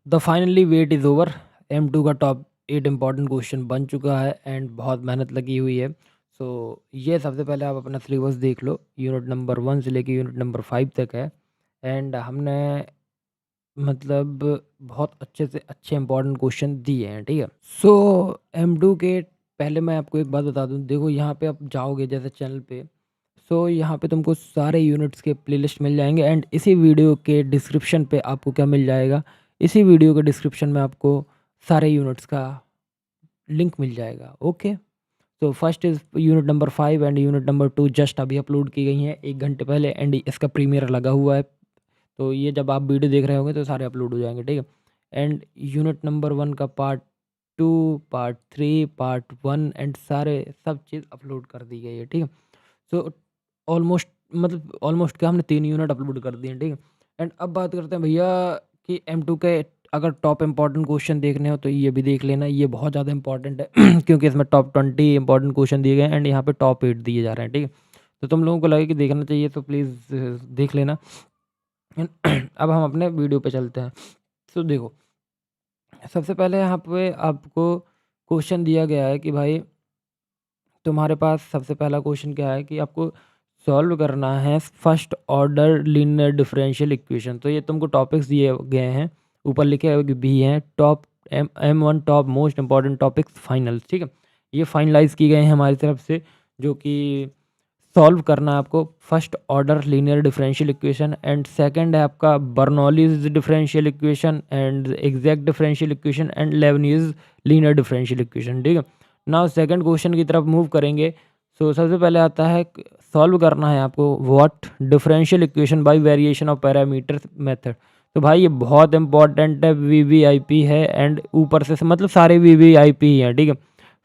The finally wait is over. M2 का top 8 important question बन चुका है एंड बहुत मेहनत लगी हुई है। सो ये सबसे पहले आप अपना सिलेबस देख लो, यूनिट नंबर 1 से लेके यूनिट नंबर 5 तक है। एंड हमने मतलब बहुत अच्छे से अच्छे इम्पॉर्टेंट क्वेश्चन दिए हैं, ठीक है। सो M2 के पहले मैं आपको एक बात बता दूं, देखो यहाँ पे आप जाओगे जैसे चैनल पे, सो यहाँ पे तुमको सारे यूनिट्स के प्लेलिस्ट मिल जाएंगे एंड इसी वीडियो के डिस्क्रिप्शन पे आपको क्या मिल जाएगा, इसी वीडियो के डिस्क्रिप्शन में आपको सारे यूनिट्स का लिंक मिल जाएगा। ओके, तो first is unit number 5 and unit number 2 just अभी अपलोड की गई हैं 1 घंटे पहले एंड इसका प्रीमियर लगा हुआ है। तो ये जब आप वीडियो देख रहे होंगे तो सारे अपलोड हो जाएंगे, ठीक है। एंड यूनिट नंबर 1 का पार्ट 2, पार्ट 3, पार्ट 1 एंड सारे सब चीज़ अपलोड कर दी गई है, ठीक है। सो ऑलमोस्ट क्या हमने 3 यूनिट अपलोड कर दिए हैं, ठीक है। एंड अब बात करते हैं भैया कि M2 के अगर टॉप इम्पॉर्टेंट क्वेश्चन देखने हो तो ये भी देख लेना, ये बहुत ज़्यादा इंपॉर्टेंट है क्योंकि इसमें टॉप 20 इंपॉर्टेंट क्वेश्चन दिए गए हैं एंड यहाँ पे टॉप 8 दिए जा रहे हैं, ठीक है। तो तुम लोगों को लगे कि देखना चाहिए तो प्लीज़ देख लेना। अब हम अपने वीडियो पे चलते हैं। तो देखो, सबसे पहले यहाँ पे आपको क्वेश्चन दिया गया है कि भाई तुम्हारे पास सबसे पहला क्वेश्चन क्या है कि आपको सॉल्व करना है first order linear differential equation. तो ये तुमको टॉपिक्स दिए गए हैं, ऊपर लिखे हुए भी हैं top M1 top most important topics final, ठीक है। ये फाइनलाइज किए गए हैं हमारी तरफ से, जो कि सॉल्व करना है आपको first order linear differential equation and second है आपका Bernoulli's differential equation and exact differential equation and Lebanese linear differential equation, ठीक है। नाउ सेकंड क्वेश्चन की तरफ मूव करेंगे। सो सबसे पहले आता है सॉल्व करना है आपको what differential equation by variation of parameter method. तो भाई ये बहुत इंपॉर्टेंट है, VVIP है एंड ऊपर से मतलब सारे VVIP ही हैं, ठीक है।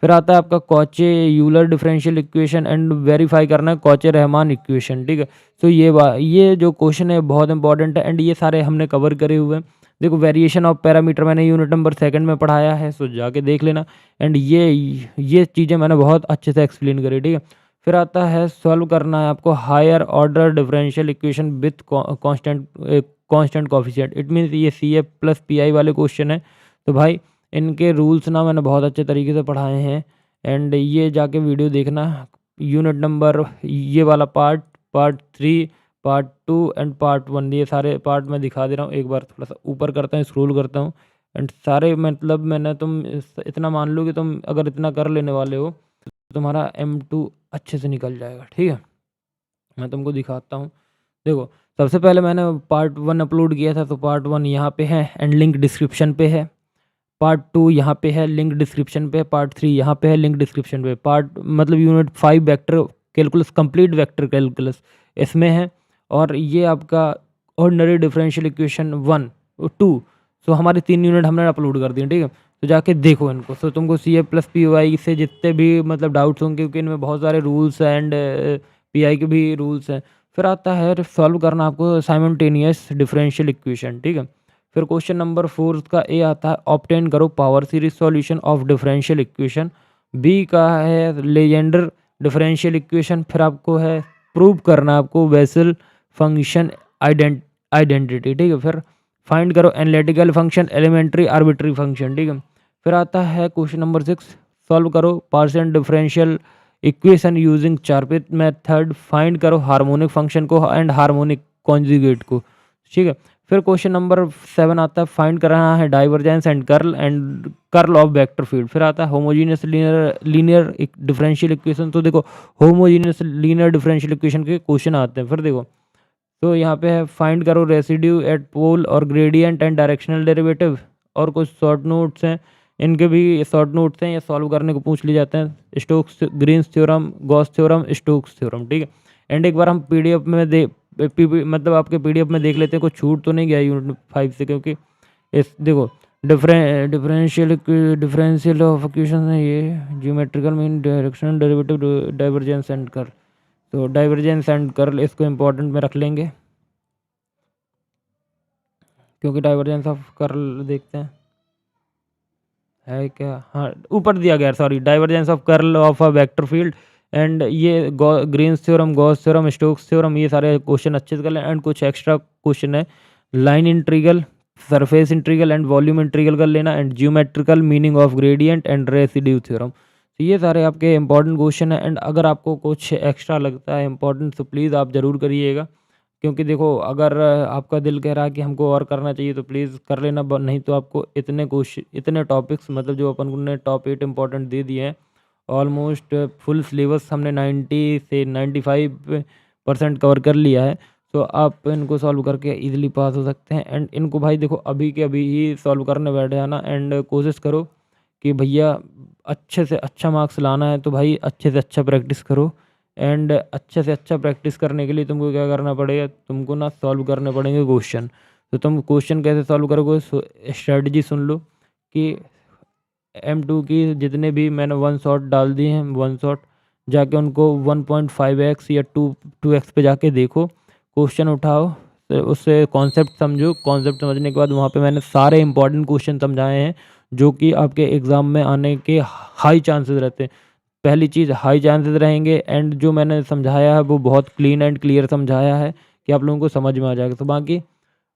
फिर आता है आपका Cauchy Euler differential equation and verify करना है कॉचे रहमान इक्वेशन, ठीक है। तो ये जो क्वेश्चन है बहुत इंपॉर्टेंट है एंड ये सारे हमने कवर करे हुए हैं। देखो वेरिएशन ऑफ पैरामीटर मैंने यूनिट नंबर 2 में पढ़ाया है, सो जाके देख लेना एंड ये चीज़ें मैंने बहुत अच्छे से एक्सप्लेन करी, ठीक है। फिर आता है सॉल्व करना है आपको higher order differential equation with constant coefficient. It means ये CA प्लस PI वाले क्वेश्चन है। तो भाई इनके रूल्स ना मैंने बहुत अच्छे तरीके से पढ़ाए हैं एंड ये जाके वीडियो देखना। यूनिट नंबर ये वाला पार्ट 3, पार्ट 2 एंड पार्ट 1, ये सारे पार्ट मैं दिखा दे रहा हूँ। एक बार थोड़ा सा ऊपर करता हूँ, स्क्रॉल करता हूँ एंड सारे मतलब मैंने इतना मान लो कि तुम अगर इतना कर लेने वाले हो तो तुम्हारा M2 अच्छे से निकल जाएगा, ठीक है। मैं तुमको दिखाता हूँ। देखो सबसे पहले मैंने पार्ट 1 अपलोड किया था, तो पार्ट 1 यहाँ पे है एंड लिंक डिस्क्रिप्शन पे है। पार्ट 2 यहाँ पे है, लिंक डिस्क्रिप्शन पे। पार्ट 3 यहाँ पे है, लिंक डिस्क्रिप्शन पे। पार्ट मतलब unit 5 vector calculus complete vector calculus इसमें है। और ये आपका ऑर्डिनरी डिफरेंशियल इक्वेशन 1 और 2। सो हमारे 3 यूनिट हमने अपलोड कर दिए, ठीक है। तो जाके देखो इनको। सो तुमको CA प्लस PY से जितने भी मतलब डाउट्स होंगे, क्योंकि इनमें बहुत सारे रूल्स एंड PI के भी रूल्स हैं। फिर आता है सॉल्व करना आपको साइमल्टेनियस डिफरेंशियल इक्वेशन, ठीक है। फिर क्वेश्चन नंबर 4 का ए आता है ऑब्टेन करो power series solution of differential equation. B का है लेजेंडर डिफरेंशियल इक्वेशन। फिर आपको है प्रूव करना आपको वेसल फंक्शन आइडेंटिटी, ठीक है। फिर फाइंड करो analytical function elementary arbitrary function, ठीक है। फिर आता है क्वेश्चन नंबर 6 सॉल्व करो partial differential equation using Charpit method. Find करो हार्मोनिक फंक्शन को एंड हार्मोनिक कॉन्जुगेट को, ठीक है। फिर क्वेश्चन नंबर 7 आता है फाइंड करना है divergence and curl of vector field. फिर आता है होमोजीनियस लीनियर डिफरेंशियल इक्वेशन। तो देखो होमोजीनियस लीनियर डिफरेंशियल इक्वेशन के क्वेश्चन आते हैं। फिर देखो तो यहाँ पे है फाइंड करो रेसिड्यू एट पोल और ग्रेडियंट एंड डायरेक्शनल डेरिवेटिव। और कुछ शॉर्ट नोट्स हैं, इनके भी शॉर्ट नोट्स हैं, ये सॉल्व करने को पूछ लिए जाते हैं। Stokes Green's theorem, Gauss theorem, Stokes theorem, ठीक है। एंड एक बार हम PDF में मतलब आपके PDF में देख लेते हैं कुछ छूट तो नहीं गया यूनिट 5 से, क्योंकि इस देखो डिफरेंशियल ऑफ इक्वेशन है ये geometrical mean directional derivative divergence and curl. तो डाइवर्जेंस एंड कर्ल इसको इम्पोर्टेंट में रख लेंगे, क्योंकि डाइवर्जेंस ऑफ कर्ल देखते हैं है क्या। हाँ ऊपर दिया गया, sorry, divergence of curl of a vector field and ये Green's theorem, Gauss theorem, Stokes theorem, ये सारे क्वेश्चन अच्छे से कर लें। एंड कुछ एक्स्ट्रा क्वेश्चन है line integral, surface integral and volume integral कर लेना and geometrical meaning of gradient and residue theorem. तो ये सारे आपके इंपॉर्टेंट क्वेश्चन हैं एंड अगर आपको कुछ एक्स्ट्रा लगता है इंपॉर्टेंट तो प्लीज़ आप ज़रूर करिएगा, क्योंकि देखो अगर आपका दिल कह रहा है कि हमको और करना चाहिए तो प्लीज़ कर लेना, नहीं तो आपको इतने क्वेश्चन इतने टॉपिक्स मतलब जो अपन ने टॉप 8 इंपॉर्टेंट दे दिए हैं, ऑलमोस्ट फुल सिलेबस हमने 90 से 95% कवर कर लिया है। तो आप इनको सॉल्व करके इजीली पास हो सकते हैं एंड इनको भाई देखो अभी के अभी ही सॉल्व करने बैठ जाना एंड कोशिश करो कि भैया अच्छे से अच्छा मार्क्स लाना है तो भाई अच्छे से अच्छा प्रैक्टिस करो एंड अच्छे से अच्छा प्रैक्टिस करने के लिए तुमको क्या करना पड़ेगा, तुमको ना सॉल्व करने पड़ेंगे क्वेश्चन। तो तुम क्वेश्चन कैसे सॉल्व करोगे, स्ट्रेटजी सुन लो कि M2 की जितने भी मैंने वन शॉट डाल दिए हैं, वन शॉट जाके उनको 1.5x या 2x पे जाके देखो, क्वेश्चन उठाओ, तो उससे कॉन्सेप्ट समझो, कॉन्सेप्ट समझने के बाद वहाँ पे मैंने सारे इंपॉर्टेंट क्वेश्चन समझाए हैं जो कि आपके एग्ज़ाम में आने के हाई चांसेस रहते हैं। पहली चीज़ हाई चांसेस रहेंगे एंड जो मैंने समझाया है वो बहुत क्लीन एंड क्लियर समझाया है कि आप लोगों को समझ में आ जाएगा। तो बाकी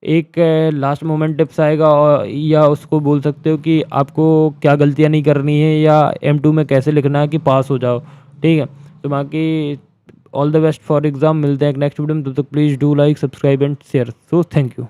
एक लास्ट मोमेंट टिप्स आएगा और या उसको बोल सकते हो कि आपको क्या गलतियाँ नहीं करनी है या M2 में कैसे लिखना है कि पास हो जाओ, ठीक है। तो बाकी all the best for exam, मिलते हैं एक नेक्स्ट वीडियो में, तब तक please do like subscribe and share. So thank you.